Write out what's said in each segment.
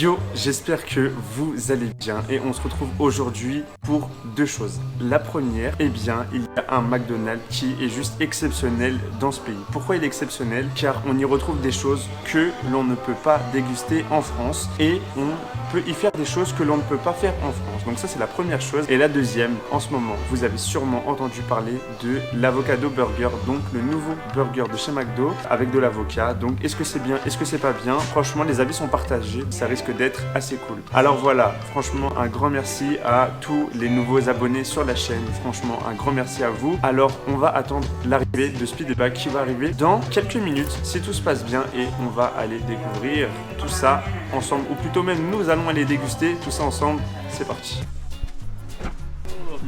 Yo, j'espère que vous allez bien et on se retrouve aujourd'hui pour deux choses. La première, eh bien, il y a un McDonald's qui est juste exceptionnel dans ce pays. Pourquoi il est exceptionnel? Car on y retrouve des choses que l'on ne peut pas déguster en France et on peut y faire des choses que l'on ne peut pas faire en France. Donc ça, c'est la première chose. Et la deuxième, en ce moment, vous avez sûrement entendu parler de l'Avocado Burger, donc le nouveau burger de chez McDo avec de l'avocat. Donc est-ce que c'est bien, est-ce que c'est pas bien? Franchement, les avis sont partagés. Ça risque d'être assez cool. Alors voilà, franchement, un grand merci à tous les nouveaux abonnés sur la chaîne. Franchement, un grand merci à vous. Alors, on va attendre l'arrivée de Speedback qui va arriver dans quelques minutes, si tout se passe bien, et on va aller découvrir tout ça ensemble, ou plutôt même nous allons aller déguster tout ça ensemble. C'est parti.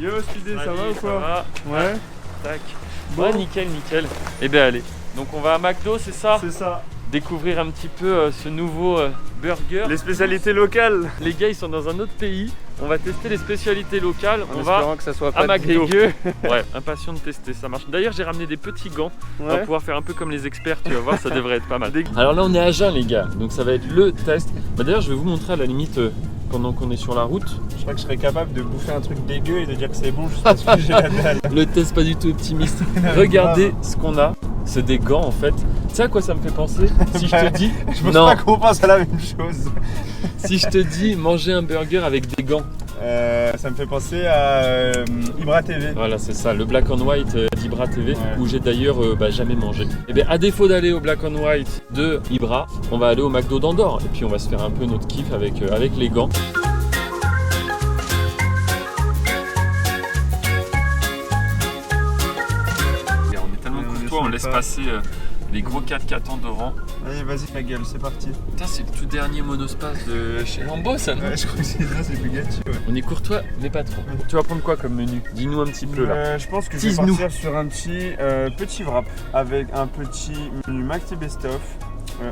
Yo Speedé, ça va ou quoi? Ça va. Ouais. Tac. Bon. Ouais, nickel, nickel. Et bien allez. Donc on va à McDo, c'est ça? C'est ça. Découvrir un petit peu ce nouveau burger. Les spécialités locales. Les gars, ils sont dans un autre pays. On va tester les spécialités locales. En on va espérant que ça soit à pas McDo. dégueu. Ouais, impatient de tester, ça marche. D'ailleurs, j'ai ramené des petits gants. On va Ouais. pouvoir faire un peu comme les experts, tu vas voir, ça devrait être pas mal. Des- Alors là, on est à Agen, les gars. Donc ça va être le test. Bah, d'ailleurs, je vais vous montrer à la limite pendant qu'on est sur la route. Je crois que je serais capable de bouffer un truc dégueu et de dire que c'est bon juste parce que j'ai la dalle. Le test pas du tout optimiste. Regardez ce qu'on a. C'est des gants en fait. Tu sais à quoi ça me fait penser? Si je te dis. Je pense Non, pas qu'on pense à la même chose. si je te dis manger un burger avec des gants. Ça me fait penser à Ibra TV. Voilà, c'est ça, le Black and White d'Ibra TV, Ouais. où j'ai d'ailleurs jamais mangé. Et bien, à défaut d'aller au Black and White de Ibra, on va aller au McDo d'Andorre. Et puis, on va se faire un peu notre kiff avec les gants. Et on est tellement courtois, on laisse passer les gros 4x4 endorants. Allez, vas-y, ma gueule, c'est parti. Putain, c'est le tout dernier monospace de chez Lambo, ça, non? Ouais, je crois que c'est ça, c'est Bugatti. Ouais. On est courtois, mais pas trop. Tu vas prendre quoi comme menu? Dis-nous un petit peu là. Je pense que je vais Tease-nous. partir sur un petit wrap avec un petit menu Maxi Best of,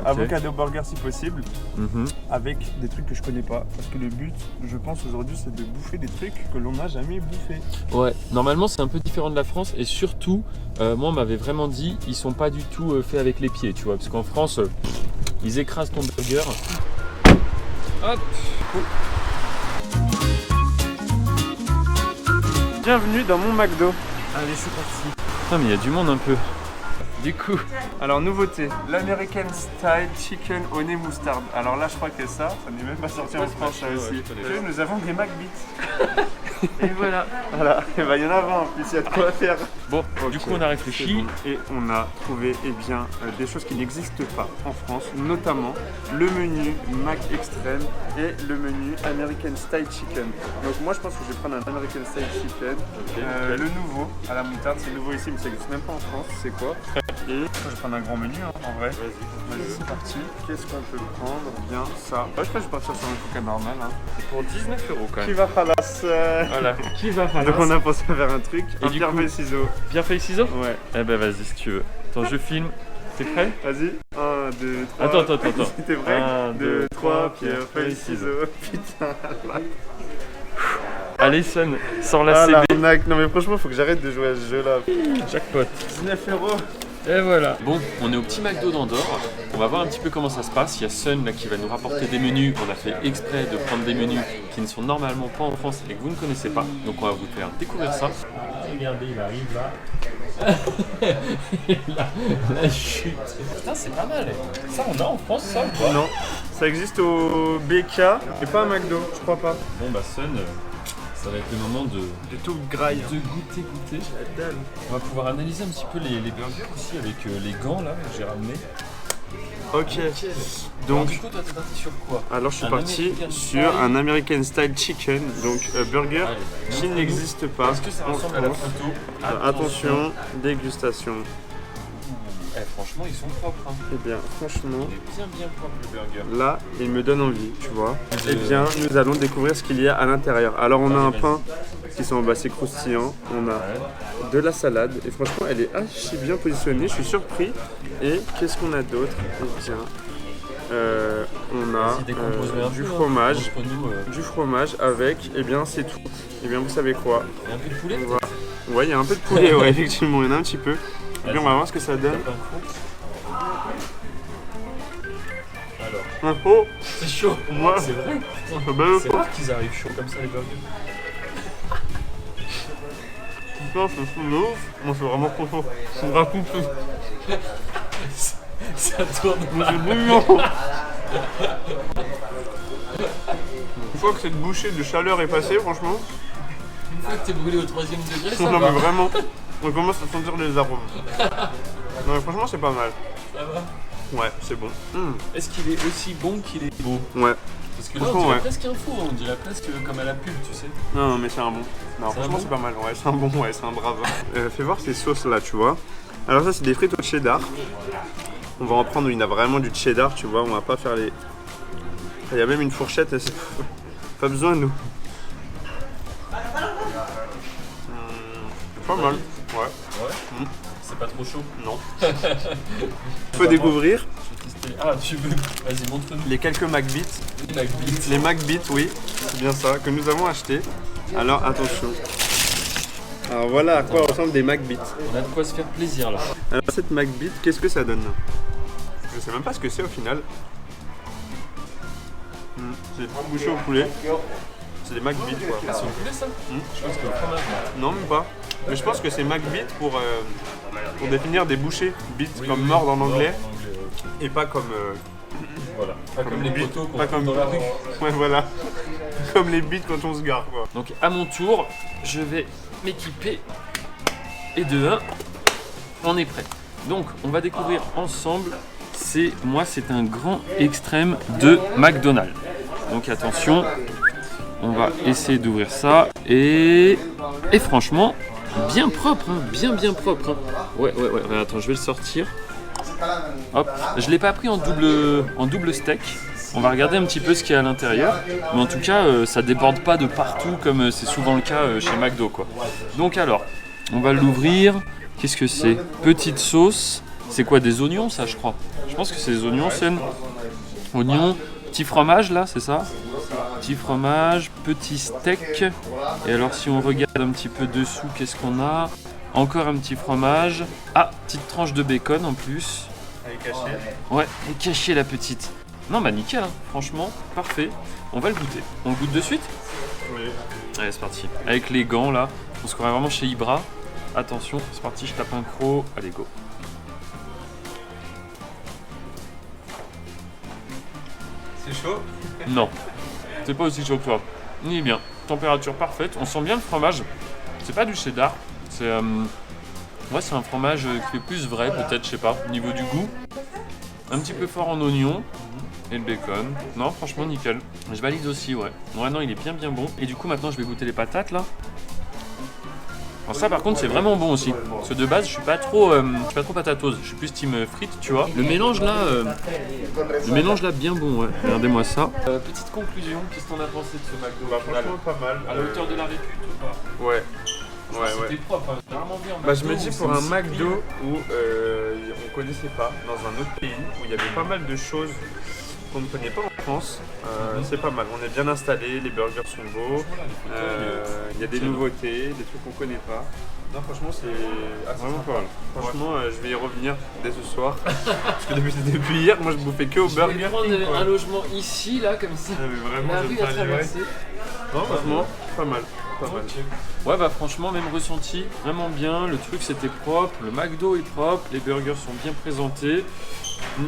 avocado burger si possible, Mhm. avec des trucs que je connais pas. Parce que le but, je pense aujourd'hui, c'est de bouffer des trucs que l'on n'a jamais bouffé. Ouais, normalement c'est un peu différent de la France et surtout, moi on m'avait vraiment dit, ils sont pas du tout faits avec les pieds, tu vois, parce qu'en France, ils écrasent ton burger. Hop. Bienvenue dans mon McDo. Allez, c'est parti. Putain, mais il y a du monde un peu. Du coup, Alors, nouveauté, l'American Style Chicken au nez moutarde. Alors là, je crois que ça n'est même pas sorti en Ouais, France, ça ouais, aussi. je connais. Que nous avons des McBeats. et voilà. Voilà, et bah, il y en a 20 en plus, il y a de quoi faire. Bon, du Ok, coup on a réfléchi. c'est bon. Et on a trouvé bien, des choses qui n'existent pas en France, notamment le menu Mac Extreme et le menu American Style Chicken. Donc moi je pense que je vais prendre un American Style Chicken, nickel. le nouveau à la moutarde, c'est nouveau ici mais ça n'existe même pas en France, c'est quoi? Et moi, je vais prendre un grand menu hein, en vrai. Vas-y, c'est parti. Qu'est-ce qu'on peut prendre? Bien ça. Ouais, je crois que je vais partir sur un coca normal. Hein. Pour 19 € quand Qui même. va falloir Voilà. Qui va falloir? Donc on a pensé à faire un truc, Et un du pierre coup- feuille ciseaux. Bien fait les ciseaux? Ouais. Eh ben vas-y si tu veux. Attends, je filme. T'es prêt? Vas-y, 1, 2, 3. Attends. T'es prêt? 1, 2, 3, pierre, feuille, ciseaux. Putain, Allez Sun, sors la ah CB. l'arnaque. Non mais franchement, faut que j'arrête de jouer à ce jeu là. Jackpot. 19 €. Et voilà. Bon, on est au petit McDo d'Andorre. On va voir un petit peu comment ça se passe. Il y a Sun là qui va nous rapporter des menus. On a fait exprès de prendre des menus qui ne sont normalement pas en France et que vous ne connaissez pas. Donc on va vous faire découvrir ça. Regardez, il arrive là. la chute. Putain, c'est pas mal. Ça, on a en France ça ou pas? Non, ça existe au BK et pas à McDo, je crois pas. Bon bah Sun, ça va être le moment de Du tout graille. goûter. On va pouvoir analyser un petit peu les burgers aussi avec les gants là que j'ai ramenés. Ok. Donc Donc, du coup toi t'es parti sur quoi? alors je suis Un parti American sur style. un American Style Chicken, donc burger Allez, qui montre-nous. n'existe pas. Est-ce que ça en ressemble à la France. photo? Attention, dégustation. Eh, franchement ils sont propres hein. Eh bien, franchement, Il est bien propre le burger. là, il me donne envie, tu vois. Eh bien, nous allons découvrir ce qu'il y a à l'intérieur. Alors, on a un pain qui sont assez croustillants. On a de la salade. Et franchement, elle est archi bien positionnée. Je suis surpris. Et qu'est-ce qu'on a d'autre? Eh bien, on a Vas-y, décompose-le un du peu, hein. fromage. Montre-nous, Du fromage avec, eh bien, c'est tout. Eh bien, vous savez quoi? il y a un peu de poulet On peut-être? va- Ouais, il y a un peu de poulet, ouais, effectivement, il y en a un petit peu. Et puis, on va voir ce que ça donne. Alors, Oh, C'est chaud. moi, C'est vrai. c'est belle. C'est rare qu'ils arrivent chauds comme ça les burgers. Putain, c'est fou de ouf. Moi, c'est vraiment trop chaud. C'est raconte tout. Ça tourne. Mais c'est bouillant. Une fois que cette bouchée de chaleur est passée, franchement, Une fois que t'es brûlé au 3e degré, ça non va. mais vraiment, on commence à sentir les arômes. Non mais franchement, c'est pas mal. Ça va. Ouais, c'est bon. Est-ce qu'il est aussi bon qu'il est beau? Ouais. Parce que là, on Franchement, dirait ouais. presque un four, on dirait presque comme à la pub, tu sais. Non mais c'est un bon. Non, C'est un franchement, bon c'est pas mal. Ouais, c'est un bon, ouais, c'est un brave. Fais voir ces sauces là, tu vois. Alors ça, c'est des frites au cheddar. On va en prendre où il y a vraiment du cheddar, tu vois. On va pas faire les... Il y a même une fourchette, c'est pas besoin de nous. Pas mal. Ouais. Ouais. C'est pas trop chaud. Non. Faut découvrir Je vais tester. Ah, tu veux? Vas-y, montre-nous. les quelques McBeats. Les McBeats. Les McBeats, oui, c'est bien ça, que nous avons acheté. Alors attention. Alors voilà à quoi ressemblent des McBeats. On a de quoi se faire plaisir là. Alors cette McBeat, qu'est-ce que ça donne? Je sais même pas ce que c'est au final. C'est pas bouché au poulet. C'est des McBeats quoi. Ah, c'est au poulet ça? Je pense que c'est au fromage. Non, même pas. Mais je pense que c'est McBeat pour définir des bouchées. Beat comme mordre en anglais. Ok. Et pas comme. Voilà. Pas comme les beat, poteaux qu'on pas trouve comme dans la rue. Ouais, voilà. Comme les beats quand on se gare quoi. Donc à mon tour, je vais m'équiper. Et de 1, on est prêt. Donc on va découvrir ensemble. C'est un grand extrême de McDonald's. Donc attention, on va essayer d'ouvrir ça. Et franchement, bien propre, hein, bien propre. Hein. Ouais, attends, je vais le sortir. Hop, je l'ai pas pris en double steak. On va regarder un petit peu ce qu'il y a à l'intérieur. Mais en tout cas, ça déborde pas de partout comme c'est souvent le cas chez McDo, quoi. Donc alors, on va l'ouvrir. Qu'est-ce que c'est? Petite sauce. C'est quoi, des oignons, ça, je crois? Je pense que c'est des oignons, c'est oignons, petit fromage, là, c'est ça? Petit fromage, petit steak. Et alors, si on regarde un petit peu dessous, qu'est-ce qu'on a? Encore un petit fromage. Ah, petite tranche de bacon en plus. Elle est cachée. Ouais, elle est cachée, la petite. Non, bah nickel, hein. Franchement, parfait. On va le goûter. On le goûte de suite? Oui. Allez, c'est parti. Avec les gants, là, on se croirait vraiment chez Ibra. Attention, c'est parti, je tape un croc. Allez, go. C'est chaud? Non, c'est pas aussi chaud que toi. Ni bien. Température parfaite. On sent bien le fromage. C'est pas du cheddar. C'est ouais, c'est un fromage qui est plus vrai, peut-être, je sais pas, au niveau du goût. Un petit peu fort en oignon. Et le bacon. Non, franchement, nickel. Je valide aussi, ouais. Ouais, non, il est bien bon. Et du coup, maintenant, je vais goûter les patates, là. Alors ça, par contre, c'est vraiment bon aussi. Parce que de base, je suis pas trop patatose. Je suis plus team frites, tu vois. Le mélange là, bien bon, ouais. Regardez-moi ça. Petite conclusion, qu'est-ce qu'on a pensé de ce McDo? Bah franchement pas mal. À la hauteur de la répute ou pas? Ouais. C'était propre, hein. Vraiment bien. Bah je me dis pour un McDo où on connaissait pas, dans un autre pays, où il y avait pas mal de choses qu'on ne connaît pas en France, c'est pas mal. On est bien installé, les burgers sont beaux, il y a des nouveautés, des trucs qu'on connaît pas. Non franchement c'est vraiment pas mal. Franchement je vais y revenir dès ce soir. Parce que depuis hier, moi je bouffais que au Je vais Burger prendre King, quoi. un logement ici, là, comme ça. Ah, mais vraiment, La je rue vais à me faire livrer. traverser. Non franchement, pas mal. Pas mal. Ouais, bah franchement, même ressenti, vraiment bien. Le truc c'était propre, le McDo est propre, les burgers sont bien présentés.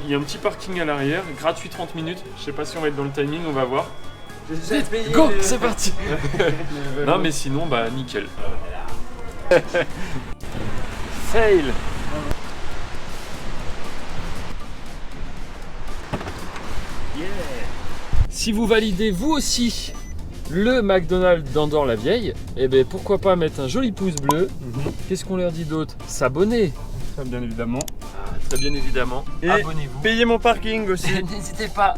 Il y a un petit parking à l'arrière, gratuit 30 minutes. Je sais pas si on va être dans le timing, on va voir. Go, c'est parti. Non mais sinon, bah nickel. Fail. Si vous validez vous aussi le McDonald's d'Andorre-la-Vieille, eh ben pourquoi pas mettre un joli pouce bleu. Qu'est-ce qu'on leur dit d'autre? S'abonner. Ça bien évidemment. Très bien évidemment. Et abonnez-vous. payez mon parking aussi. N'hésitez pas.